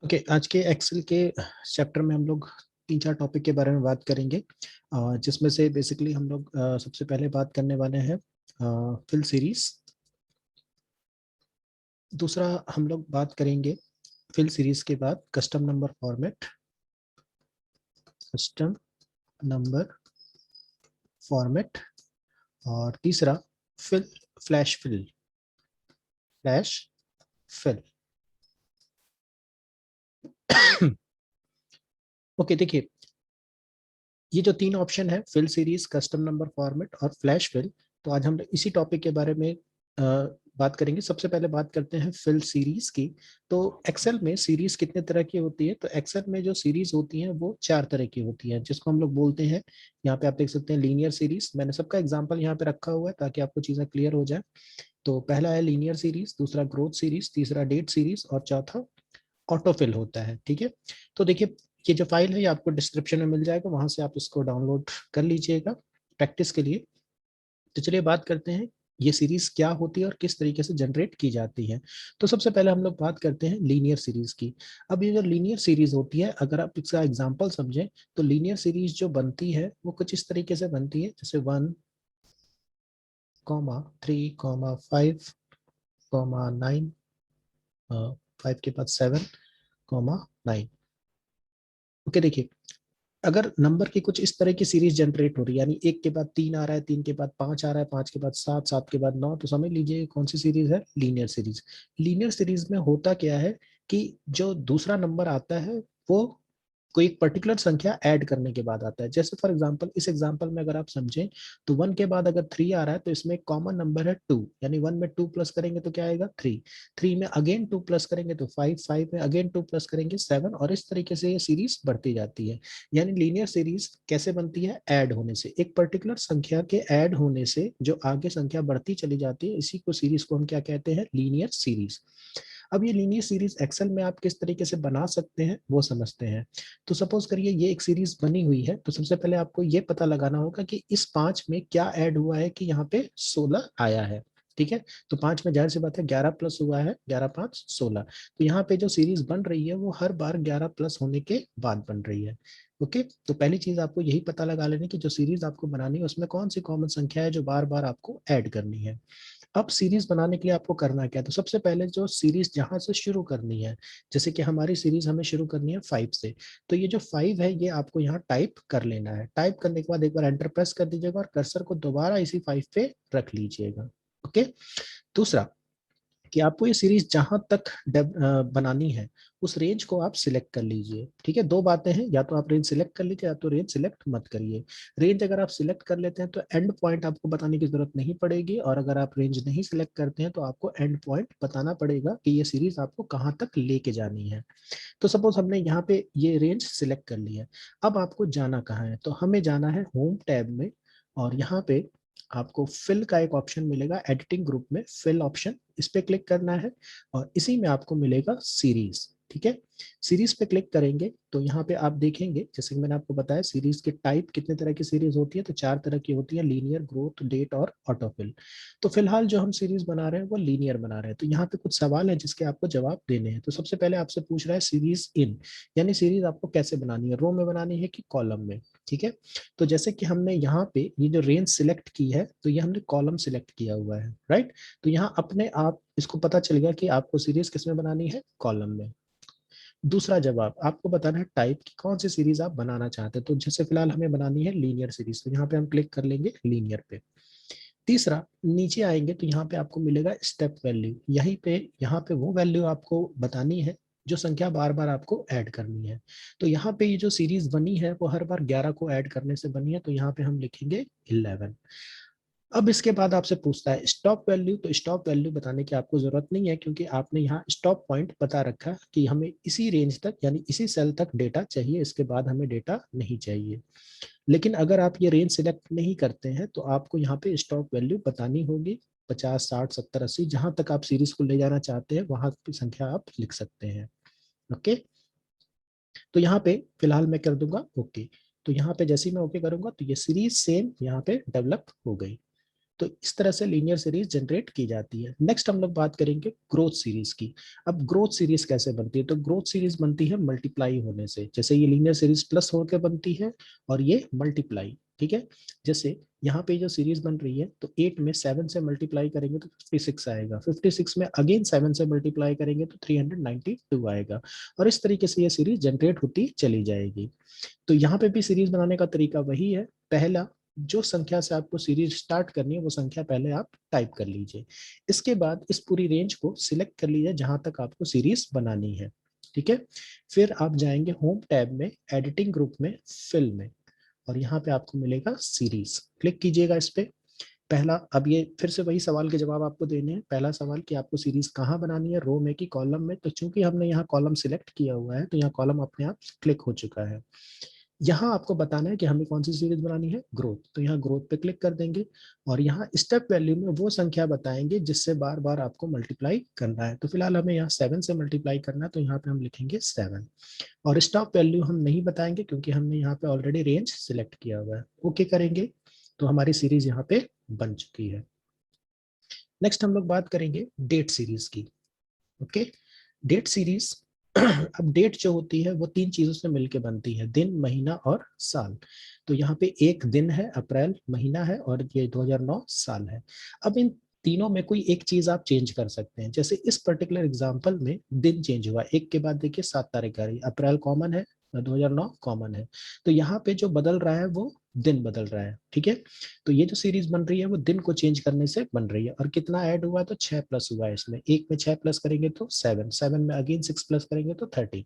Okay, आज के Excel के चैप्टर में हम लोग तीन चार टॉपिक के बारे में बात करेंगे, जिसमें से बेसिकली हम लोग सबसे पहले बात करने वाले हैं फिल सीरीज। दूसरा हम लोग बात करेंगे फिल सीरीज के बाद custom number format, custom number format. और तीसरा fill fill flash fill. Okay, देखिए, ये जो तीन ऑप्शन है, fill series, custom number format और फ्लैश फिल, तो आज हम इसी टॉपिक के बारे में बात करेंगे। सबसे पहले बात करते हैं फिल सीरीज की। तो एक्सेल में सीरीज कितने तरह की होती है? तो एक्सेल में जो सीरीज होती है वो चार तरह की होती है, जिसको हम लोग बोलते हैं, यहाँ पे आप देख सकते हैं, लीनियर सीरीज। मैंने सबका एग्जांपल यहाँ पे रखा हुआ है ताकि आपको चीजें क्लियर हो जाए। तो पहला है लीनियर सीरीज, दूसरा ग्रोथ सीरीज, तीसरा डेट सीरीज और चौथा ऑटोफिल होता है। ठीक है, तो देखिए, ये जो फाइल है ये आपको डिस्क्रिप्शन में मिल जाएगा, वहां से आप इसको डाउनलोड कर लीजिएगा प्रैक्टिस के लिए। तो चलिए बात करते हैं ये सीरीज क्या होती है और किस तरीके से जनरेट की जाती है। तो सबसे पहले हम लोग बात करते हैं लीनियर सीरीज की। अब ये जो लीनियर सीरीज होती है, अगर आप इसका एग्जांपल समझें, तो लीनियर सीरीज जो बनती है वो कुछ इस तरीके से बनती है, जैसे 1, 3, 5, 5 के बाद 7, 9। ओके, देखिए, अगर नंबर की कुछ इस तरह की सीरीज जनरेट हो रही है, यानी एक के बाद तीन आ रहा है, तीन के बाद पांच आ रहा है, पांच के बाद सात, सात के बाद नौ, तो समझ लीजिए कौन सी सीरीज है, लीनियर सीरीज। लीनियर सीरीज में होता क्या है कि जो दूसरा नंबर आता है वो कोई एक पर्टिकुलर संख्या ऐड करने के बाद आता है। जैसे फॉर एग्जांपल, इस एग्जांपल में अगर आप समझें, तो वन के बाद अगर थ्री आ रहा है तो इसमें एक कॉमन नंबर है टू, यानी वन में टू प्लस करेंगे तो क्या आएगा, थ्री। थ्री में अगेन टू प्लस करेंगे तो फाइव, फाइव में अगेन टू प्लस करेंगे सेवन, और इस तरीके से ये सीरीज बढ़ती जाती है। यानी लीनियर सीरीज कैसे बनती है? ऐड होने से, एक पर्टिकुलर संख्या के ऐड होने से जो आगे संख्या बढ़ती चली जाती है, इसी को सीरीज को हम क्या कहते हैं, लीनियर सीरीज। अब ये लीनियर सीरीज एक्सेल में आप किस तरीके से बना सकते हैं वो समझते हैं। तो सपोज करिए ये एक सीरीज बनी हुई है, तो सबसे पहले आपको ये पता लगाना होगा कि इस पांच में क्या ऐड हुआ है कि यहाँ पे 16 आया है। ठीक है, तो पांच में जाहिर सी बात है 11 प्लस हुआ है, 11 5 16। तो यहाँ पे जो सीरीज बन रही है वो हर बार 11 प्लस होने के बाद बन रही है। ओके, तो पहली चीज आपको यही पता लगा लेनी कि जो सीरीज आपको बनानी है उसमें कौन सी कॉमन संख्या है जो बार बार आपको ऐड करनी है। अब सीरीज बनाने के लिए आपको करना क्या है? तो सबसे पहले जो सीरीज जहां से शुरू करनी है, जैसे कि हमारी सीरीज हमें शुरू करनी है फाइव से, तो ये जो फाइव है ये आपको यहाँ टाइप कर लेना है। टाइप करने के बाद एक बार एंटर प्रेस कर दीजिएगा और कर्सर को दोबारा इसी फाइव पे रख लीजिएगा। ओके, दूसरा कि आपको ये सीरीज जहां तक बनानी है उस रेंज को आप सिलेक्ट कर लीजिए। ठीक है, दो बातें हैं, या तो आप रेंज सिलेक्ट कर लीजिए या तो रेंज सिलेक्ट मत करिए। रेंज अगर आप सिलेक्ट कर लेते हैं तो एंड पॉइंट आपको बताने की जरूरत नहीं पड़ेगी, और अगर आप रेंज नहीं सिलेक्ट करते हैं तो आपको एंड पॉइंट बताना पड़ेगा कि ये सीरीज आपको कहाँ तक लेके जानी है। तो सपोज हमने यहाँ पे ये रेंज सिलेक्ट कर ली है। अब आपको जाना कहाँ है? तो हमें जाना है होम टैब में, और यहाँ पे आपको फिल का एक ऑप्शन मिलेगा, एडिटिंग ग्रुप में फिल ऑप्शन, इस पे क्लिक करना है और इसी में आपको मिलेगा सीरीज। ठीक है, सीरीज पे क्लिक करेंगे तो यहाँ पे आप देखेंगे, जैसे कि मैंने आपको बताया, सीरीज के टाइप कितने तरह की सीरीज होती है, तो चार तरह की होती है, लीनियर, ग्रोथ, डेट और ऑटोफिल। तो फिलहाल जो हम सीरीज बना रहे हैं वो लीनियर बना रहे हैं। तो यहाँ पे कुछ सवाल है जिसके आपको जवाब देने हैं। तो सबसे पहले आपसे पूछ रहा है सीरीज इन, यानी सीरीज आपको कैसे बनानी है, रो में बनानी है कि कॉलम में। ठीक है, तो जैसे कि हमने यहाँ पे ये जो रेंज सिलेक्ट की है, तो ये हमने कॉलम सिलेक्ट किया हुआ है, राइट। तो यहाँ अपने आप इसको पता चल गया कि आपको सीरीज किस में बनानी है, कॉलम में। दूसरा जवाब आपको बताना है टाइप की, कौन सी सीरीज आप बनाना चाहते हैं। तो जैसे फिलहाल हमें बनानी है लीनियर सीरीज, तो यहाँ पे हम क्लिक कर लेंगे लीनियर पे। तीसरा, नीचे आएंगे तो यहाँ पे आपको मिलेगा स्टेप वैल्यू, यहीं पे यहाँ पे वो वैल्यू आपको बतानी है जो संख्या बार बार आपको ऐड करनी है। तो यहाँ पे ये जो सीरीज बनी है वो हर बार 11 को ऐड करने से बनी है, तो यहाँ पे हम लिखेंगे 11। अब इसके बाद आपसे पूछता है स्टॉप वैल्यू, तो स्टॉप वैल्यू बताने की आपको जरूरत नहीं है, क्योंकि आपने यहाँ स्टॉप पॉइंट बता रखा कि हमें इसी रेंज तक यानी इसी सेल तक डेटा चाहिए, इसके बाद हमें डेटा नहीं चाहिए। लेकिन अगर आप ये रेंज सिलेक्ट नहीं करते हैं तो आपको यहाँ पे स्टॉप वैल्यू बतानी होगी, 50, 60, 70, 80, जहां तक आप सीरीज को ले जाना चाहते हैं वहां की संख्या आप लिख सकते हैं। ओके, तो यहाँ पे फिलहाल मैं कर दूंगा ओके। तो यहाँ पे जैसे ही मैं ओके करूंगा तो ये सीरीज सेम यहाँ पे डेवलप हो गई। तो इस तरह से लीनियर सीरीज जनरेट की जाती है। नेक्स्ट हम लोग बात करेंगे ग्रोथ सीरीज की। अब ग्रोथ सीरीज कैसे बनती है? तो ग्रोथ सीरीज बनती है मल्टीप्लाई होने से, जैसे ये लीनियर सीरीज प्लस होकर बनती है और ये मल्टीप्लाई, ठीक है। जैसे यहाँ पे जो सीरीज बन रही है, तो 8 में 7 से मल्टीप्लाई करेंगे तो 56 आएगा, 56 में अगेन 7 से मल्टीप्लाई करेंगे तो 392 आएगा, और इस तरीके से ये सीरीज जनरेट होती चली जाएगी। तो यहाँ पे भी सीरीज बनाने का तरीका वही है। पहला, जो संख्या से आपको सीरीज स्टार्ट करनी है वो संख्या पहले आप टाइप कर लीजिए। इसके बाद इस पूरी रेंज को सिलेक्ट कर लीजिए जहां तक आपको सीरीज बनानी है, ठीक है। फिर आप जाएंगे होम टैब में, एडिटिंग ग्रुप में, फिल में, और यहाँ पे आपको मिलेगा सीरीज, क्लिक कीजिएगा इस पे। पहला, अब ये फिर से वही सवाल के जवाब आपको देने हैं। पहला सवाल कि आपको सीरीज कहाँ बनानी है, रो में कि कॉलम में? तो चूंकि हमने यहाँ कॉलम सिलेक्ट किया हुआ है तो यहाँ कॉलम अपने आप क्लिक हो चुका है। यहाँ आपको बताना है कि हमें कौन सी सीरीज बनानी है, ग्रोथ, तो यहाँ ग्रोथ पे क्लिक कर देंगे और यहाँ स्टेप वैल्यू में वो संख्या बताएंगे जिससे बार बार आपको मल्टीप्लाई करना है। तो फिलहाल हमें यहाँ 7 से मल्टीप्लाई करना है, तो यहाँ पे हम लिखेंगे 7, और स्टॉप वैल्यू हम नहीं बताएंगे क्योंकि हमने यहाँ पे ऑलरेडी रेंज सिलेक्ट किया हुआ है। ओके करेंगे तो हमारी सीरीज यहाँ पे बन चुकी है। नेक्स्ट हम लोग बात करेंगे डेट सीरीज की। ओके, डेट सीरीज अब डेट जो होती है वो 3 चीजों से मिलकर बनती है, दिन, महीना और साल। तो यहाँ पे एक दिन है, अप्रैल महीना है, और ये 2009 साल है। अब इन तीनों में कोई एक चीज आप चेंज कर सकते हैं। जैसे इस पर्टिकुलर एग्जांपल में दिन चेंज हुआ, एक के बाद देखिए 7 तारीख आ रही, अप्रैल कॉमन है, 2009 कॉमन है, तो यहाँ पे जो बदल रहा है वो दिन बदल रहा है, ठीक है। तो ये जो सीरीज बन रही है वो दिन को चेंज करने से बन रही है। और कितना ऐड हुआ है? तो 6 प्लस हुआ है इसमें, एक में 6 प्लस करेंगे तो 7, 7 में अगेन 6 प्लस करेंगे तो 30।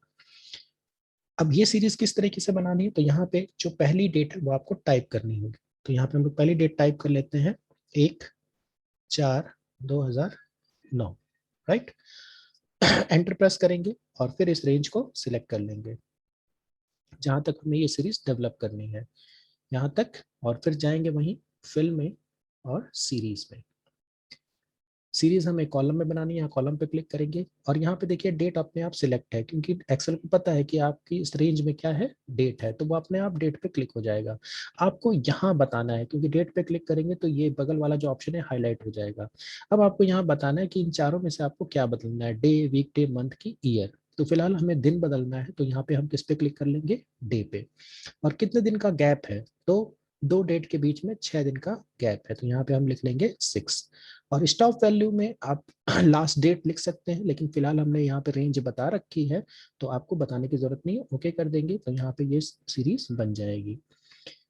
अब ये सीरीज किस तरीके से बनानी है? तो यहाँ पे जो पहली डेट है वो आपको टाइप करनी होगी। तो यहाँ पे हम लोग पहली डेट टाइप कर लेते हैं, 1/4/2009, राइट। एंटर प्रेस करेंगे और फिर इस रेंज को सिलेक्ट कर लेंगे जहां तक हमें ये सीरीज डेवलप करनी है, यहाँ तक, और फिर जाएंगे वहीं फिल में और सीरीज में। सीरीज हमें कॉलम में बनानी है, यहाँ कॉलम पे क्लिक करेंगे और यहाँ पे देखिए डेट अपने आप सिलेक्ट है, क्योंकि एक्सेल को पता है कि आपकी इस रेंज में क्या है, डेट है, तो वो अपने आप डेट पे क्लिक हो जाएगा। आपको यहाँ बताना है, क्योंकि डेट पे क्लिक करेंगे तो ये बगल वाला जो ऑप्शन है हाईलाइट हो जाएगा। अब आपको यहाँ बताना है कि इन चारों में से आपको क्या बदलना है, डे, वीक डे, मंथ की, ईयर। तो फिलहाल हमें दिन बदलना है, तो यहाँ पे हम किस पे क्लिक कर लेंगे, डे पे। और कितने दिन का गैप है? तो दो डेट के बीच में 6 दिन का गैप है, तो यहाँ पे हम लिख लेंगे 6। और स्टॉप वैल्यू में आप लास्ट डेट लिख सकते हैं, लेकिन फिलहाल हमने यहाँ पे रेंज बता रखी है तो आपको बताने की जरूरत नहीं है। ओके कर देंगे तो यहाँ पे ये सीरीज बन जाएगी।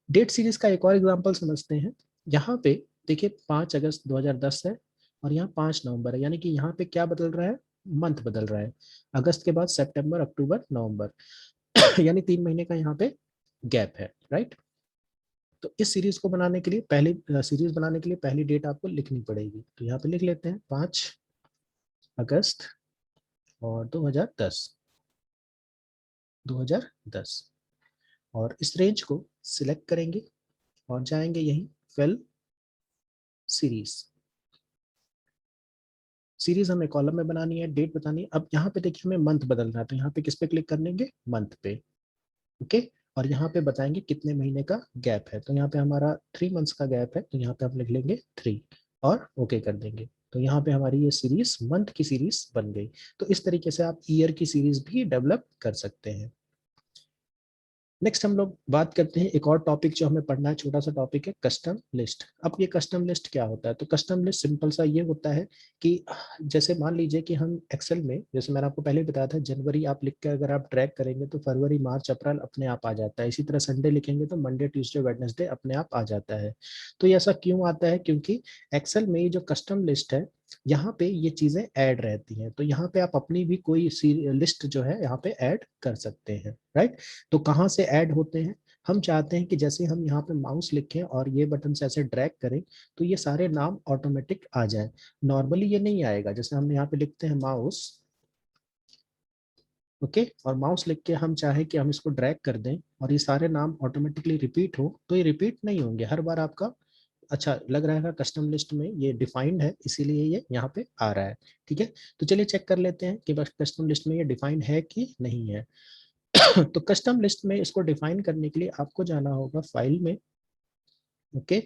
डेट सीरीज का एक और एग्जांपल समझते हैं। यहाँ पे देखिए 5 अगस्त 2010 है और यहाँ 5 नवंबर है, यानी कि यहाँ पे क्या बदल रहा है, मंथ बदल रहा है। अगस्त के बाद सितंबर, अक्टूबर, नवंबर, यानी 3 महीने का यहाँ पे गैप है, राइट। तो इस सीरीज को बनाने के लिए, पहली सीरीज बनाने के लिए पहली डेट आपको लिखनी पड़ेगी। तो यहाँ पे लिख लेते हैं 5 अगस्त और 2010, और इस रेंज को सिलेक्ट करेंगे और जाएंगे यहीं फिल, सीरीज। सीरीज हमें कॉलम में बनानी है, डेट बतानी है। अब यहाँ पे देखिए हमें मंथ बदलना है, तो यहाँ पे किस पे क्लिक कर लेंगे, मंथ पे। ओके, और यहाँ पे बताएंगे कितने महीने का गैप है, तो यहाँ पे हमारा 3 मंथ्स का गैप है, तो यहाँ पे हम लिख लेंगे 3 और ओके कर देंगे। तो यहाँ पे हमारी ये सीरीज मंथ की सीरीज बन गई। तो इस तरीके से आप ईयर की सीरीज भी डेवलप कर सकते हैं। नेक्स्ट हम लोग बात करते हैं एक और टॉपिक जो हमें पढ़ना है, छोटा सा टॉपिक है, कस्टम लिस्ट। अब ये कस्टम लिस्ट क्या होता है? तो कस्टम लिस्ट सिंपल सा ये होता है कि जैसे मान लीजिए कि हम एक्सेल में, जैसे मैंने आपको पहले बताया था, जनवरी आप लिख के अगर आप ट्रैक करेंगे तो फरवरी, मार्च, अप्रैल अपने आप आ जाता है। इसी तरह संडे लिखेंगे तो मंडे, ट्यूसडे, वेडनेसडे अपने आप आ जाता है। तो ये ऐसा क्यों आता है? क्योंकि एक्सेल में ये जो कस्टम लिस्ट है, यहाँ पे ये चीजें ऐड रहती हैं, तो यहाँ पे आप अपनी भी कोई लिस्ट जो है यहाँ पे ऐड कर सकते हैं, राइट। तो कहाँ से ऐड होते हैं? हम चाहते हैं कि जैसे हम यहाँ पे माउस लिखें और ये बटन से ऐसे ड्रैग करें तो ये सारे नाम ऑटोमेटिक आ जाए। नॉर्मली ये नहीं आएगा, जैसे हम यहाँ पे लिखते हैं माउस, ओके, और माउस लिख के हम चाहे कि हम इसको ड्रैग कर दें और ये सारे नाम ऑटोमेटिकली रिपीट हो, तो ये रिपीट नहीं होंगे हर बार आपका। अच्छा लग रहा है कस्टम लिस्ट में ये डिफाइंड है, इसीलिए ये यहाँ पे आ रहा है, ठीक है। तो चलिए चेक कर लेते हैं कि बस कस्टम लिस्ट में ये डिफाइंड है कि नहीं है। तो कस्टम लिस्ट में इसको डिफाइन करने के लिए आपको जाना होगा फाइल में, ओके,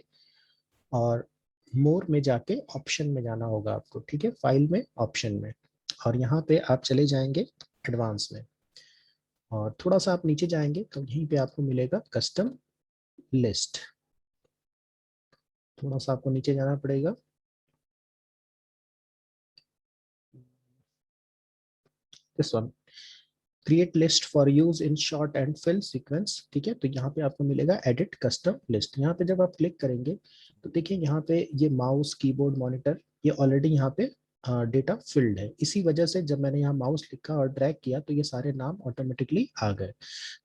और मोर में जाके ऑप्शन में जाना होगा आपको, ठीक है, फाइल में ऑप्शन में, और यहाँ पे आप चले जाएंगे एडवांस में, और थोड़ा सा आप नीचे जाएंगे तो यहीं पे आपको मिलेगा कस्टम लिस्ट। थोड़ा सा आपको नीचे जाना पड़ेगा, this one, create list for use in short and fill sequence, ठीक है। तो यहाँ पे आपको मिलेगा एडिट कस्टम लिस्ट। यहाँ पे जब आप क्लिक करेंगे तो देखिए यहाँ पे ये माउस, कीबोर्ड, मॉनिटर, ये ऑलरेडी यहाँ पे डेटा फिल्ड है। इसी वजह से जब मैंने यहाँ माउस लिखा और ड्रैग किया तो ये सारे नाम ऑटोमेटिकली आ गए।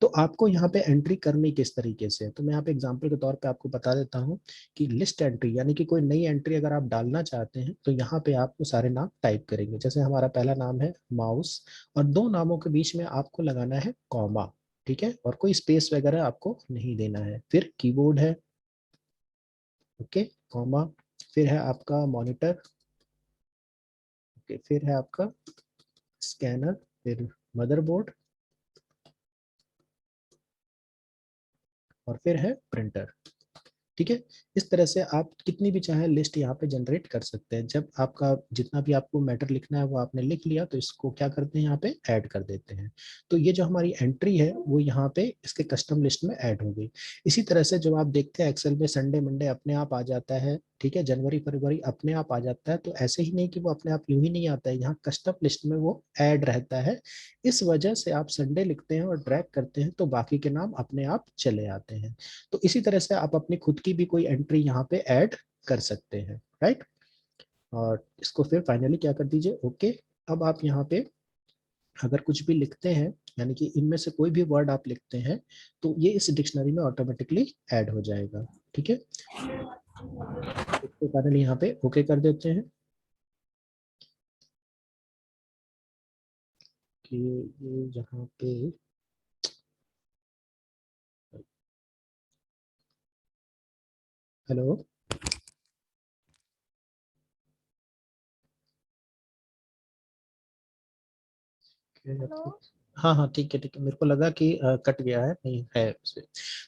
तो आपको यहाँ पे एंट्री करनी किस तरीके से, तो मैं यहाँ पे एग्जांपल के तौर पे आपको बता देता हूँ कि लिस्ट एंट्री यानी कि कोई नई एंट्री अगर आप डालना चाहते हैं तो यहाँ पे आप वो सारे नाम टाइप करेंगे। जैसे हमारा पहला नाम है माउस, और दो नामों के बीच में आपको लगाना है कॉमा, ठीक है, और कोई स्पेस वगैरह आपको नहीं देना है। फिर कीबोर्ड है, ओके, कॉमा, फिर है आपका मॉनिटर, ओके, फिर है आपका स्कैनर, फिर मदरबोर्ड, और फिर है प्रिंटर, ठीक है। इस तरह से आप कितनी भी चाहे लिस्ट यहाँ पे जनरेट कर सकते हैं। जब आपका जितना भी आपको मैटर लिखना है वो आपने लिख लिया तो इसको क्या करते हैं, यहाँ पे ऐड कर देते हैं। तो ये जो हमारी एंट्री है वो यहाँ पे इसके कस्टम लिस्ट में ऐड हो गई। इसी तरह से जो आप देखते हैं एक्सेल में संडे मंडे अपने आप आ जाता है, ठीक है, जनवरी फरवरी अपने आप आ जाता है। तो ऐसे ही नहीं कि वो अपने आप यूं ही नहीं आता है, यहाँ कस्टम लिस्ट में वो ऐड रहता है। इस वजह से आप संडे लिखते हैं और ड्रैग करते हैं तो बाकी के नाम अपने आप चले आते हैं। तो इसी तरह से आप अपनी खुद की भी कोई एंट्री यहाँ पे ऐड कर सकते हैं, राइट। और इसको फिर फाइनली क्या कर दीजिए, ओके। अब आप यहाँ पे अगर कुछ भी लिखते हैं, यानी कि इनमें से कोई भी वर्ड आप लिखते हैं तो ये इस डिक्शनरी में ऑटोमेटिकली ऐड हो जाएगा, ठीक है। इसको फाइनली यहाँ पे ओके कर देते हैं कि ये यहाँ पे हेलो, हाँ हाँ ठीक है ठीक है, मेरे को लगा कि कट गया है, नहीं है उसपे।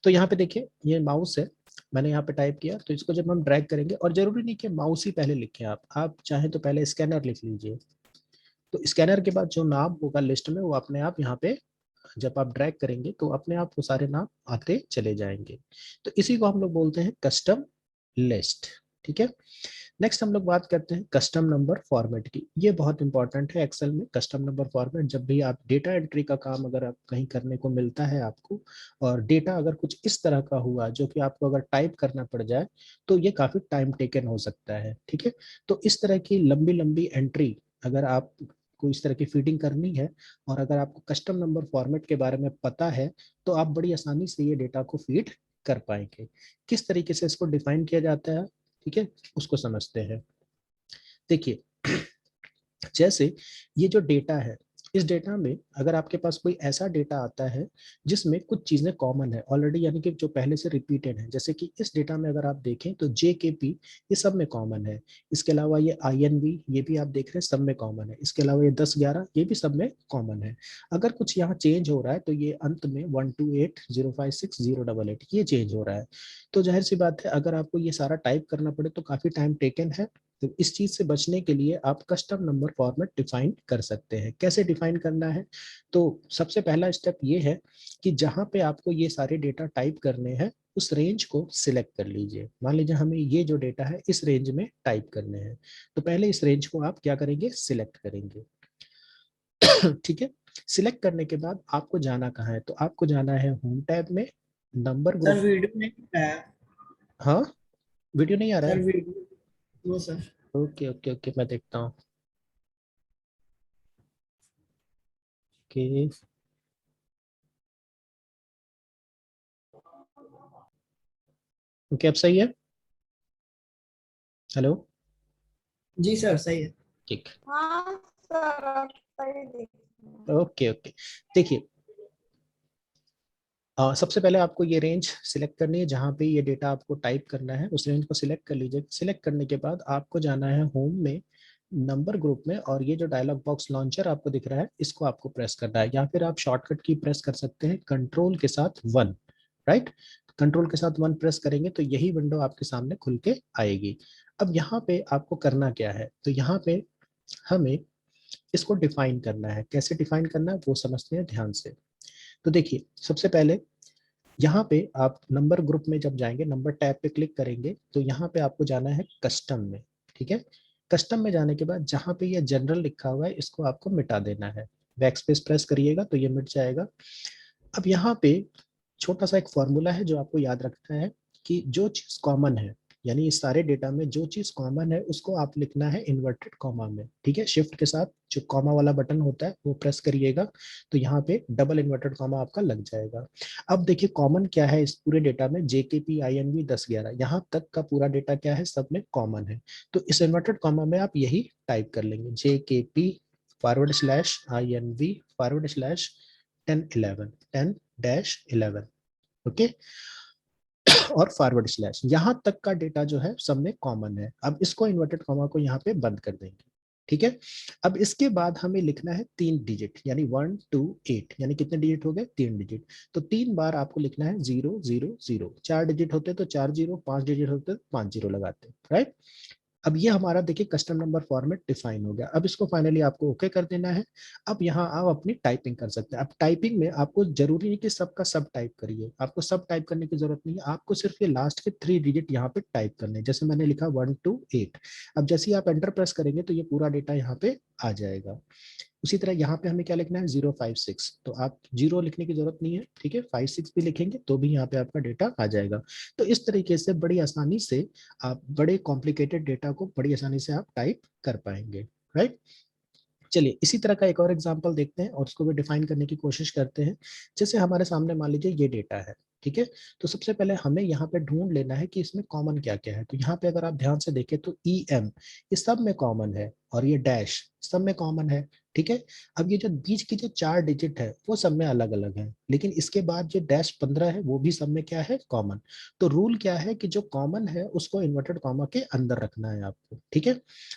तो यहाँ पे देखिए ये माउस है, मैंने यहाँ पे टाइप किया, तो इसको जब हम ड्रैग करेंगे, और जरूरी नहीं कि माउस ही पहले लिखें, आप चाहें तो पहले स्कैनर लिख लीजिए। तो स्कैनर के बाद जो नाम होगा लिस्ट में वो अपने आप यहाँ पे जब आप ड्रैग करेंगे तो अपने आप वो सारे नाम आते चले जाएंगे। तो इसी को हम लोग बोलते हैं कस्टम लिस्ट, ठीक है। नेक्स्ट हम लोग बात करते हैं कस्टम नंबर फॉर्मेट की। ये बहुत इंपॉर्टेंट है एक्सेल में कस्टम नंबर फॉर्मेट। जब भी आप डेटा एंट्री का काम अगर आप कहीं करने को मिलता है आपको, और डेटा अगर कुछ इस तरह का हुआ जो कि आपको अगर टाइप करना पड़ जाए तो ये काफी टाइम टेकन हो सकता है, ठीक है। तो इस तरह की लंबी लंबी एंट्री अगर आप को इस तरह की फीडिंग करनी है, और अगर आपको कस्टम नंबर फॉर्मेट के बारे में पता है तो आप बड़ी आसानी से ये डेटा को फीड कर पाएंगे। किस तरीके से इसको डिफाइन किया जाता है, ठीक है, उसको समझते हैं। देखिए जैसे ये जो डेटा है, इस डेटा में अगर आपके पास कोई ऐसा डेटा आता है जिसमें कुछ चीजें कॉमन है ऑलरेडी, यानी कि जो पहले से रिपीटेड है, जैसे कि इस डेटा में अगर आप देखें तो जे के पी ये सब में कॉमन है। इसके अलावा ये आई एन वी ये भी आप देख रहे हैं सब में कॉमन है। इसके अलावा ये 10-11 ये भी सब में कॉमन है। अगर कुछ यहाँ चेंज हो रहा है तो ये अंत में 128056088 ये चेंज हो रहा है। तो जाहिर सी बात है अगर आपको ये सारा टाइप करना पड़े तो काफी टाइम टेकन है। तो इस चीज से बचने के लिए आप कस्टम नंबर फॉर्मेट डिफाइन कर सकते हैं। कैसे डिफाइन करना है, तो सबसे पहला स्टेप ये है कि जहां पे आपको ये सारे डेटा टाइप करने हैं उस रेंज को सिलेक्ट कर लीजिए। मान लीजिए हमें ये जो डेटा है इस रेंज में टाइप करने हैं, तो पहले इस रेंज को आप क्या करेंगे, सिलेक्ट करेंगे। ठीक है। सिलेक्ट करने के बाद आपको जाना कहाँ है, तो आपको जाना है होम टैब में, नंबर सर ग्रुप। वीडियो नहीं आया। हाँ, वीडियो नहीं आ रहा सर है। वीडियो वो सर। ओके ओके ओके, मैं देखता हूँ कि ओके अब सही है। हेलो, जी सर सही है। ठीक, हाँ सर अब सही दिख रहा है। Okay okay. देखिए सबसे पहले आपको ये रेंज सिलेक्ट करनी है जहाँ पे ये डेटा आपको टाइप करना है, उस रेंज को सिलेक्ट कर लीजिए। सिलेक्ट करने के बाद आपको जाना है होम में, नंबर ग्रुप में, और ये जो डायलॉग बॉक्स लॉन्चर आपको दिख रहा है इसको आपको प्रेस करना है, या फिर आप शॉर्टकट की प्रेस कर सकते हैं कंट्रोल के साथ 1, राइट। कंट्रोल के साथ 1 प्रेस करेंगे तो यही विंडो आपके सामने खुल के आएगी। अब यहाँ पे आपको करना क्या है, तो यहाँ पे हमें इसको डिफाइन करना है। कैसे डिफाइन करना है वो समझते हैं ध्यान से। तो देखिए सबसे पहले यहाँ पे आप नंबर ग्रुप में जब जाएंगे, नंबर टैब पे क्लिक करेंगे तो यहाँ पे आपको जाना है कस्टम में। ठीक है, कस्टम में जाने के बाद जहाँ पे ये जनरल लिखा हुआ है इसको आपको मिटा देना है। बैकस्पेस प्रेस करिएगा तो ये मिट जाएगा। अब यहाँ पे छोटा सा एक फॉर्मूला है जो आपको याद रखना है कि जो चीज कॉमन है, यानी इस सारे डेटा में जो चीज कॉमन है उसको आप लिखना है इन्वर्टेड कॉमा में। ठीक है, शिफ्ट के साथ जो कॉमा वाला बटन होता है वो प्रेस करिएगा तो यहाँ पे डबल इन्वर्टेड कॉमा आपका लग जाएगा। अब देखिए कॉमन क्या है इस पूरे डेटा में, JKP INV 1011 यहाँ तक का पूरा डेटा क्या है, सब में कॉमन है। तो इस इन्वर्टेड कॉमा में आप यही टाइप कर लेंगे, JKP /INV /1011 ओके, और फॉरवर्ड स्लैश, यहाँ तक का डेटा जो है सब में कॉमन है। अब इसको इन्वर्टेड कॉमा को यहाँ पे बंद कर देंगे। ठीक है, अब इसके बाद हमें लिखना है 3 डिजिट, यानी 1 2 8, यानी कितने डिजिट हो गए, 3 डिजिट। तो 3 बार आपको लिखना है 0 0 0। 4 डिजिट होते तो 4 0, 5 डिजिट होते तो 5 0 लगाते, राइट। अब ये हमारा देखिए कस्टम नंबर फॉर्मेट डिफाइन हो गया। अब इसको फाइनली आपको ओके कर देना है। अब यहाँ आप अपनी टाइपिंग कर सकते हैं। अब टाइपिंग में आपको जरूरी नहीं कि सबका सब टाइप करिए, आपको सब टाइप करने की जरूरत नहीं है, आपको सिर्फ ये लास्ट के 3 डिजिट यहाँ पे टाइप करने हैं। जैसे मैंने लिखा 1 2 8। अब जैसे ही आप एंटर प्रेस करेंगे तो ये पूरा डेटा यहाँ पे आ जाएगा। उसी तरह यहाँ पे हमें क्या लिखना है 056, तो आप 0 लिखने की जरूरत नहीं है। ठीक है, 56 भी लिखेंगे तो भी यहाँ पे आपका डेटा आ जाएगा। तो इस तरीके से बड़ी आसानी से आप बड़े कॉम्प्लिकेटेड डेटा को बड़ी आसानी से आप टाइप कर पाएंगे, राइट। चलिए इसी तरह का एक और एग्जांपल देखते हैं और उसको भी डिफाइन करने की कोशिश करते हैं। जैसे हमारे सामने मान लीजिए ये डेटा है, ठीक है, तो सबसे पहले हमें यहाँ पे ढूंढ लेना है कि इसमें कॉमन क्या क्या है। तो यहाँ पे अगर आप ध्यान से देखें तो EM ये सब में कॉमन है और ये डैश सब में कॉमन है। ठीक है, अब ये जो बीच की जो 4 डिजिट है वो सब में अलग अलग है, लेकिन इसके बाद जो -15 है वो भी सब में क्या है, कॉमन। तो रूल क्या है कि जो कॉमन है उसको इन्वर्टेड कॉमा के अंदर रखना है आपको। ठीक है,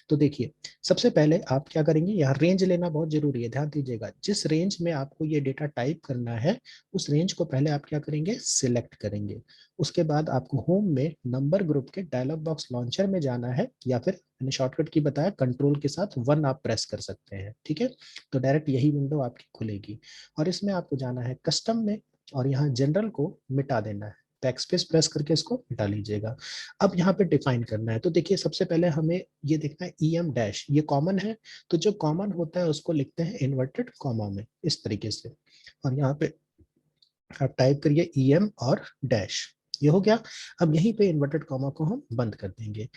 तो देखिए सबसे पहले आप क्या करेंगे, यहाँ रेंज लेना बहुत जरूरी है, ध्यान दीजिएगा। जिस रेंज में आपको ये डेटा टाइप करना है उस रेंज को पहले आप क्या करेंगे, सिलेक्ट करेंगे। उसके बाद आपको होम में नंबर ग्रुप के डायलॉग बॉक्स लॉन्चर में जाना है, या फिर मैंने शॉर्टकट की बताया कंट्रोल के साथ 1 आप प्रेस कर सकते हैं। ठीक है, तो डायरेक्ट यही विंडो आपकी खुलेगी और इसमें आपको जाना है कस्टम में और यहाँ जनरल को मिटा देना है। बैकस्पेस प्रेस करके इसको मिटा लीजिएगा। अब यहाँ पे डिफाइन करना है, तो देखिए सबसे पहले हमें ये देखना है EM डैश, ये कॉमन है तो जो कॉमन होता है उसको लिखते हैं इन्वर्टेड कॉमा में इस तरीके से, और यहाँ पे आप टाइप करिए EM और डैश, ये हो गया। अब यहीं पे इन्वर्टेड कॉमा को हम बंद कर देंगे।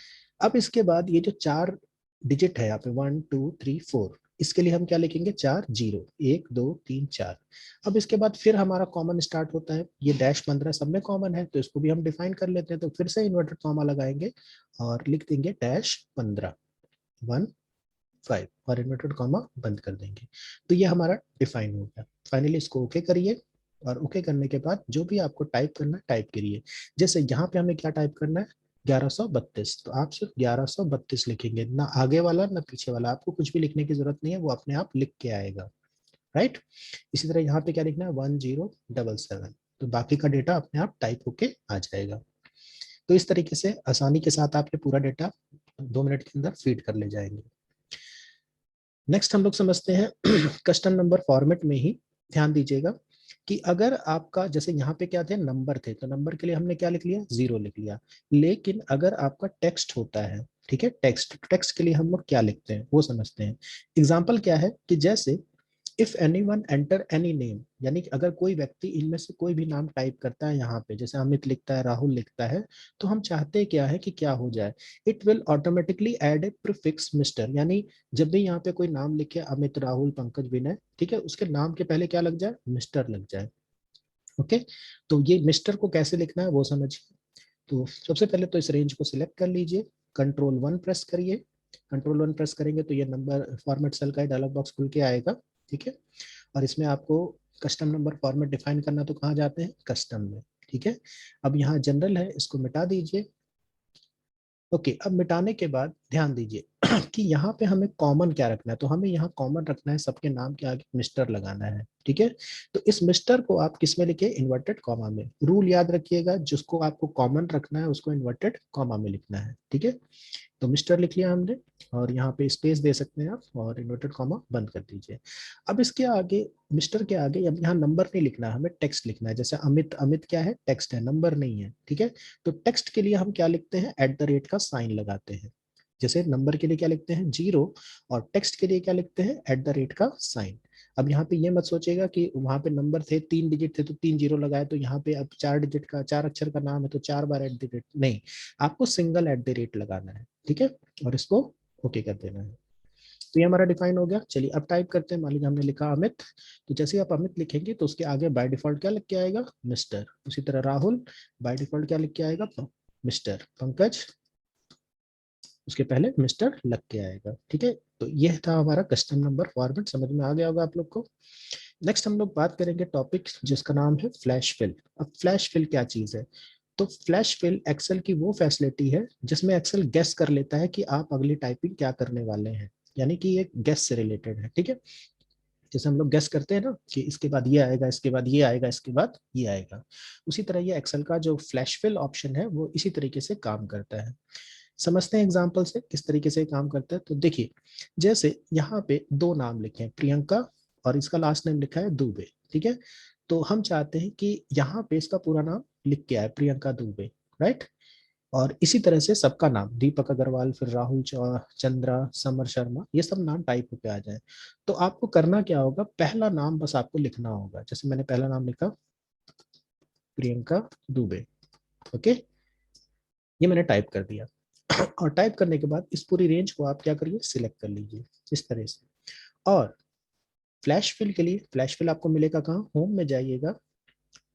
अब इसके बाद ये जो 4 डिजिट है यहाँ पे 1 2 3 4, इसके लिए हम क्या लिखेंगे, 4 0 1 2 3 4। अब इसके बाद फिर हमारा कॉमन स्टार्ट होता है, ये -15 सब में कॉमन है तो इसको भी हम डिफाइन कर लेते हैं। तो फिर से इन्वर्टेड कॉमा लगाएंगे और लिख देंगे -15 1 5 और इन्वर्टेड कॉमा बंद कर देंगे। तो ये हमारा डिफाइन हो गया। फाइनली इसको ओके करिए और ओके करने के बाद जो भी आपको टाइप करना है टाइप करिए। जैसे यहाँ पे हमें क्या टाइप करना है, 1132, तो आप सिर्फ 1132 लिखेंगे, ना आगे वाला ना पीछे वाला, आपको कुछ भी लिखने की जरूरत नहीं है, वो अपने आप लिख के आएगा, राइट। इसी तरह यहाँ पे क्या लिखना है 1077, तो बाकी का डेटा अपने आप टाइप होके आ जाएगा। तो इस तरीके से आसानी के साथ आप ये पूरा डेटा 2 मिनट के अंदर फीड कर ले जाएंगे। नेक्स्ट हम लोग समझते हैं कस्टम नंबर फॉर्मेट में ही। ध्यान दीजिएगा कि अगर आपका जैसे यहाँ पे क्या थे, नंबर थे, तो नंबर के लिए हमने क्या लिख लिया, 0 लिख लिया। लेकिन अगर आपका टेक्स्ट होता है, ठीक है, टेक्स्ट के लिए हम लोग क्या लिखते हैं वो समझते हैं। एग्जाम्पल क्या है कि जैसे if anyone enter any name, यानी कि अगर कोई व्यक्ति इनमें से कोई भी नाम टाइप करता है, यहाँ पे जैसे अमित लिखता है, राहुल लिखता है, तो हम चाहते क्या है कि क्या हो जाए, it will automatically add a prefix mister, यानी जब भी यहाँ पे कोई नाम लिखे, अमित राहुल पंकज विनय, ठीक है, उसके नाम के पहले क्या लग जाए, मिस्टर लग जाए। ओके, तो ये मिस्टर को कैसे लिखना है वो समझिए। तो सबसे पहले तो इस रेंज को सिलेक्ट कर लीजिए, कंट्रोल 1 प्रेस करिए। कंट्रोल 1 प्रेस करेंगे तो ये नंबर फॉर्मेट सेल का डायलॉग बॉक्स खुल के आएगा। ठीक है, और इसमें आपको कस्टम नंबर फॉर्मेट डिफाइन करना, तो कहाँ जाते हैं, कस्टम में। ठीक है, अब यहाँ जनरल है, इसको मिटा दीजिए। ओके, अब मिटाने के बाद ध्यान दीजिए कि यहाँ पे हमें कॉमन क्या रखना है, तो हमें यहाँ कॉमन रखना है, सबके नाम के आगे मिस्टर लगाना है, ठीक है। तो इस मिस्टर को आप किस में लिखे, इन्वर्टेड कॉमा में। रूल याद रखिएगा, जिसको आपको कॉमन रखना है उसको इन्वर्टेड कॉमा में लिखना है, ठीक है। तो मिस्टर लिख लिया हमने, और यहाँ पे स्पेस दे सकते हैं आप, और इन्वर्टेड कॉमा बंद कर दीजिए। अब इसके आगे, मिस्टर के आगे अब यहाँ नंबर नहीं लिखना है, हमें टेक्स्ट लिखना है। जैसे अमित, अमित क्या है, टेक्स्ट है, नंबर नहीं है, ठीक है। तो टेक्स्ट के लिए हम क्या लिखते हैं, @ का साइन लगाते हैं। जैसे नंबर के लिए क्या लिखते हैं, 0, और टेक्स्ट के लिए क्या लिखते हैं, @ का साइन। अब यहाँ पे ये मत सोचेगा कि वहां पे नंबर थे 3 डिजिट थे तो 3 0 लगाए, तो यहाँ पे अब 4 डिजिट का, 4 अक्षर का नाम है तो 4 बार @ नहीं, आपको सिंगल @ लगाना है, ठीक है। और इसको ओके कर देना है। तो ये हमारा डिफाइन हो गया। चलिए अब टाइप करते हैं। मान लीजिए हमने लिखा अमित, तो जैसे ही आप अमित लिखेंगे तो उसके आगे बाय डिफॉल्ट क्या लिख के आएगा, मिस्टर। उसी तरह राहुल, बाय डिफॉल्ट क्या लिख के आएगा, मिस्टर। पंकज, उसके पहले मिस्टर लग के आएगा, ठीक है। तो ये था हमारा कस्टम नंबर फॉर्मेट, समझ में आ गया होगा आप लोग को। नेक्स्ट हम लोग बात करेंगे टॉपिक जिसका नाम है फ्लैश फिल। अब फ्लैश फिल क्या चीज है, तो फ्लैश फिल एक्सेल की वो फैसिलिटी है जिसमें एक्सेल गेस कर लेता है कि आप अगली टाइपिंग क्या करने वाले हैं, यानी कि ये गेस से रिलेटेड है, ठीक है। जैसे हम लोग गेस करते हैं ना कि इसके बाद ये आएगा, इसके बाद ये आएगा, इसके बाद ये आएगा, उसी तरह ये एक्सेल का जो फ्लैश फिल ऑप्शन है वो इसी तरीके से काम करता है। समझते हैं एग्जाम्पल से किस तरीके से काम करता है। तो देखिए, जैसे यहाँ पे 2 नाम लिखे हैं, प्रियंका, और इसका लास्ट नेम लिखा है दुबे, ठीक है। तो हम चाहते हैं कि यहाँ पे इसका पूरा नाम लिख के आए, प्रियंका दुबे, राइट। और इसी तरह से सबका नाम, दीपक अग्रवाल, फिर राहुल चंद्रा, समर शर्मा, ये सब नाम टाइप होके आ जाए। तो आपको करना क्या होगा, पहला नाम बस आपको लिखना होगा। जैसे मैंने पहला नाम लिखा प्रियंका दुबे, ओके, ये मैंने टाइप कर दिया। और टाइप करने के बाद इस पूरी रेंज को आप क्या करिए, सिलेक्ट कर लीजिए इस तरह से। और फ्लैश फिल के लिए, फ्लैश फिल आपको मिलेगा कहाँ, होम में जाइएगा,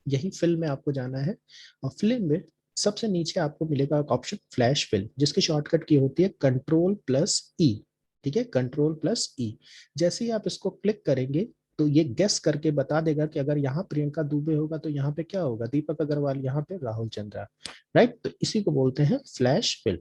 यही फिल में आपको जाना है, और फिल में सबसे नीचे आपको मिलेगा एक ऑप्शन फ्लैश फिल, जिसकी शॉर्टकट की होती है Ctrl+E, ठीक है, Ctrl+E। जैसे ही आप इसको क्लिक करेंगे तो ये गेस करके बता देगा कि अगर यहाँ प्रियंका दुबे होगा तो यहाँ पे क्या होगा, दीपक अग्रवाल, यहाँ पे राहुल चंद्रा, राइट। तो इसी को बोलते हैं फ्लैश फिल।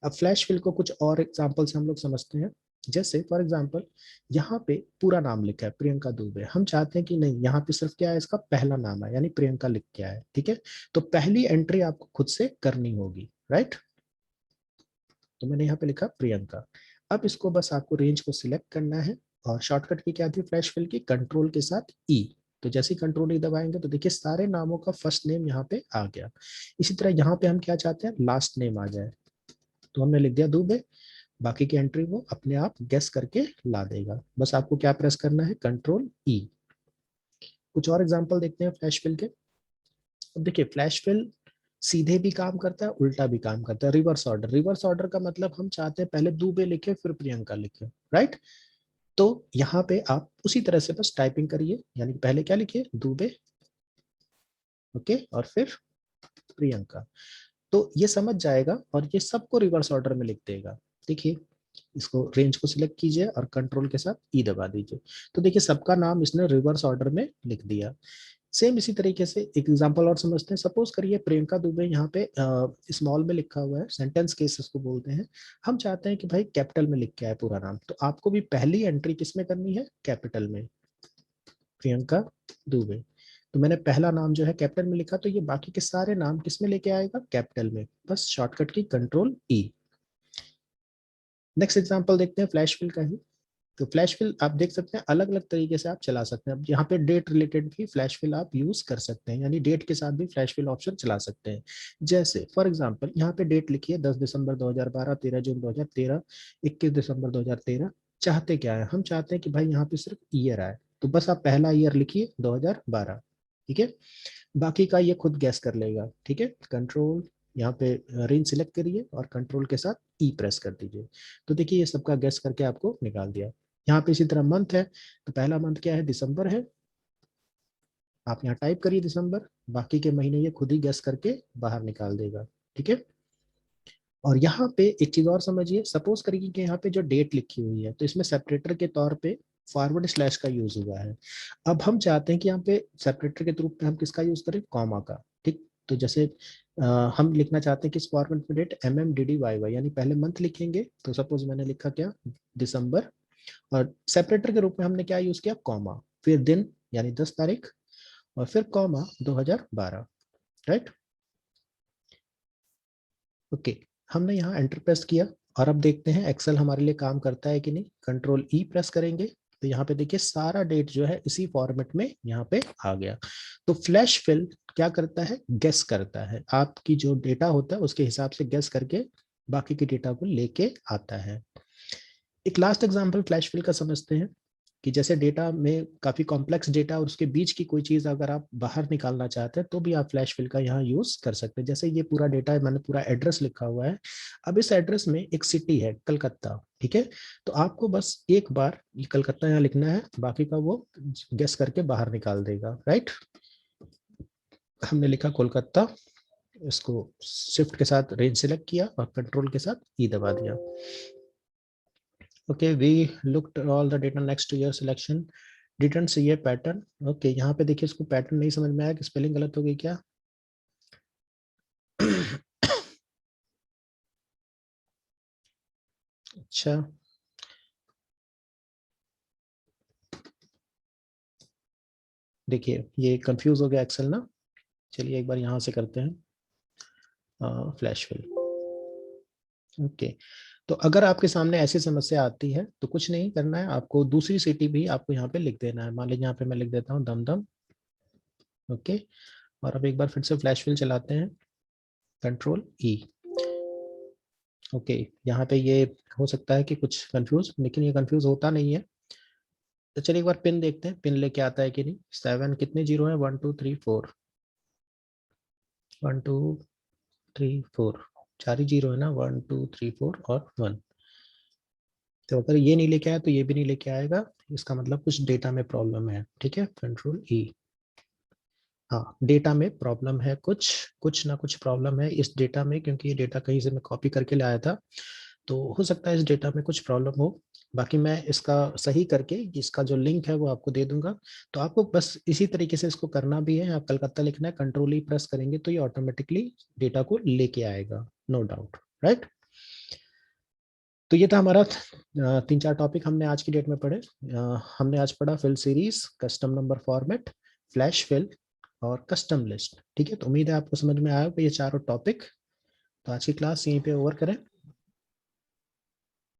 अब फ्लैश फिल को कुछ और एग्जाम्पल से हम लोग समझते हैं। जैसे फॉर एग्जाम्पल यहाँ पे पूरा नाम लिखा है प्रियंका दुबे, हम चाहते हैं कि नहीं, यहाँ पे सिर्फ क्या है, इसका पहला नाम है, यानी प्रियंका लिख के आए, ठीक है। तो पहली एंट्री आपको खुद से करनी होगी, राइट। तो मैंने यहाँ पे लिखा प्रियंका। अब इसको बस आपको रेंज को सिलेक्ट करना है, और शॉर्टकट की क्या थी फ्लैश फिल की, कंट्रोल के साथ ई। तो जैसे ही कंट्रोल ई दबाएंगे तो देखिए सारे नामों का फर्स्ट नेम यहाँ पे आ गया। इसी तरह यहाँ पे हम क्या चाहते हैं, लास्ट नेम आ जाए, तो हमने लिख दिया दुबे। बाकी की एंट्री वो अपने आप गेस करके ला देगा, बस आपको क्या प्रेस करना है, Ctrl+E। कुछ और एग्जांपल देखते हैं फ्लैश फिल के। अब देखिए फ्लैश फिल सीधे भी काम करता है, उल्टा भी काम करता है, रिवर्स ऑर्डर। रिवर्स ऑर्डर का मतलब हम चाहते हैं पहले दुबे लिखे फिर प्रियंका लिखे, राइट। तो यहाँ पे आप उसी तरह से बस टाइपिंग करिए, यानी पहले क्या लिखिए, दुबे, ओके, और फिर प्रियंका। तो ये समझ जाएगा और ये सबको रिवर्स ऑर्डर में लिख देगा। देखिए, इसको रेंज को सिलेक्ट कीजिए और कंट्रोल के साथ ई दबा दीजिए, तो देखिए सबका नाम इसने रिवर्स ऑर्डर में लिख दिया। सेम इसी तरीके से एक एग्जांपल और समझते हैं। सपोज करिए प्रियंका दुबे यहाँ पे स्मॉल में लिखा हुआ है, सेंटेंस केस इसको बोलते हैं। हम चाहते हैं कि भाई कैपिटल में लिख के आए पूरा नाम, तो आपको भी पहली एंट्री किस में करनी है, कैपिटल में, प्रियंका दुबे। तो मैंने पहला नाम जो है कैपिटल में लिखा, तो ये बाकी के सारे नाम किस में लेके आएगा, कैपिटल में, बस शॉर्टकट की Ctrl+E। नेक्स्ट एग्जांपल देखते हैं फ्लैश फिल का ही। तो फ्लैश फिल आप देख सकते हैं अलग अलग तरीके से आप चला सकते हैं। अब यहाँ पे डेट रिलेटेड भी फ्लैश फिल आप यूज कर सकते हैं, यानी डेट के साथ भी फ्लैश फिल ऑप्शन चला सकते हैं। जैसे फॉर एग्जांपल यहाँ पे डेट लिखिए 10 दिसंबर 2012, 13 जून 2013, 21 दिसंबर 2013। चाहते क्या है, हम चाहते हैं कि भाई यहाँ पे सिर्फ ईयर आए, तो बस आप पहला ईयर लिखिए 2012, ठीक है। बाकी का ये खुद गैस कर लेगा, ठीक है। कंट्रोल यहाँ पे रेंज सिलेक्ट करिए और कंट्रोल के साथ ई प्रेस कर दीजिए, तो देखिए ये सबका गैस करके आपको निकाल दिया। यहाँ पे इसी तरह मंथ है, तो पहला मंथ क्या है, दिसंबर है, आप यहाँ टाइप करिए दिसंबर, बाकी के महीने ये खुद ही गैस करके बाहर निकाल देगा, ठीक है। और यहाँ पे एक चीज और समझिए, सपोज करिए कि यहाँ पे जो डेट लिखी हुई है तो इसमें सेपरेटर के तौर पे फॉरवर्ड स्लैश का यूज हुआ है। अब हम चाहते हैं कि यहाँ पे सेपरेटर के रूप में हम किसका यूज करें, कॉमा का, ठीक। तो जैसे हम लिखना चाहते हैं किस फॉर्मेट में डेट, MMDDYY, यानी पहले मंथ लिखेंगे। तो सपोज मैंने लिखा क्या, दिसंबर, और सेपरेटर के रूप में हमने क्या यूज किया, कॉमा, फिर दिन यानी 10 तारीख, और फिर कॉमा 2012, राइट। ओके, हमने यहाँ एंटर प्रेस किया और अब देखते हैं एक्सेल हमारे लिए काम करता है कि नहीं। कंट्रोल ई प्रेस करेंगे तो यहाँ पे देखिए सारा डेट जो है इसी फॉर्मेट में यहाँ पे आ गया। तो फ्लैश फिल क्या करता है, गेस करता है, आपकी जो डेटा होता है उसके हिसाब से गेस करके बाकी के डेटा को लेके आता है। एक लास्ट एग्जांपल फ्लैश फिल का समझते हैं कि जैसे डेटा में काफी कॉम्प्लेक्स डेटा और उसके बीच की कोई चीज अगर आप बाहर निकालना चाहते हैं तो भी आप फ्लैश फिल का यहाँ यूज कर सकते हैं। जैसे ये पूरा डेटा है, मैंने पूरा एड्रेस लिखा हुआ है, अब इस एड्रेस में एक सिटी है कलकत्ता, ठीक है, तो आपको बस एक बार ये कलकत्ता यहाँ लिखना है, बाकी का वो गेस करके बाहर निकाल देगा, राइट। हमने लिखा कोलकाता, इसको शिफ्ट के साथ रेंज सेलेक्ट किया और कंट्रोल के साथ ई दबा दिया। Okay, we looked all the data next to your selection. Didn't see a pattern. Okay, यहाँ पे देखिए इसको पैटर्न नहीं समझ में आया कि स्पेलिंग गलत हो गई क्या। अच्छा, देखिए ये कंफ्यूज हो गया एक्सेल ना। चलिए एक बार यहाँ से करते हैं फ्लैश फिल। ओके, तो अगर आपके सामने ऐसी समस्या आती है तो कुछ नहीं करना है, आपको दूसरी सिटी भी आपको यहाँ पे लिख देना है। मान लीजिए यहाँ पे मैं लिख देता हूँ दमदम। ओके, और अब एक बार फिर से फ्लैश फिल चलाते हैं, कंट्रोल ई। ओके, यहाँ पे ये हो सकता है कि कुछ कंफ्यूज, लेकिन ये कंफ्यूज होता नहीं है। तो चलिए एक बार पिन देखते हैं, पिन लेके आता है कि नहीं। 7 कितने जीरो है, 1 2 3 4, 1 2 3 4, 4 ही जीरो है ना, 1 2 3 4 और 1। तो अगर ये नहीं लेके आया तो ये भी नहीं लेके आएगा, इसका मतलब कुछ डेटा में प्रॉब्लम है, ठीक है, कंट्रोल ई। हाँ, डेटा में प्रॉब्लम है, कुछ ना कुछ प्रॉब्लम है इस डेटा में, क्योंकि ये डेटा कहीं से मैं कॉपी करके लाया था, तो हो सकता है इस डेटा में कुछ प्रॉब्लम हो। बाकी मैं इसका सही करके इसका जो लिंक है वो आपको दे दूंगा। तो आपको बस इसी तरीके से इसको करना भी है, आप कलकत्ता लिखना है, कंट्रोल ई प्रेस करेंगे तो ये ऑटोमेटिकली डेटा को लेके आएगा, नो डाउट, राइट। तो ये था हमारा 3-4 टॉपिक हमने आज की डेट में पढ़े। हमने आज पढ़ा fill series, custom number format, flash fill और कस्टम लिस्ट, ठीक है। तो उम्मीद है आपको समझ में आया होगा ये चारों टॉपिक। तो आज की क्लास यहीं पे ओवर करें।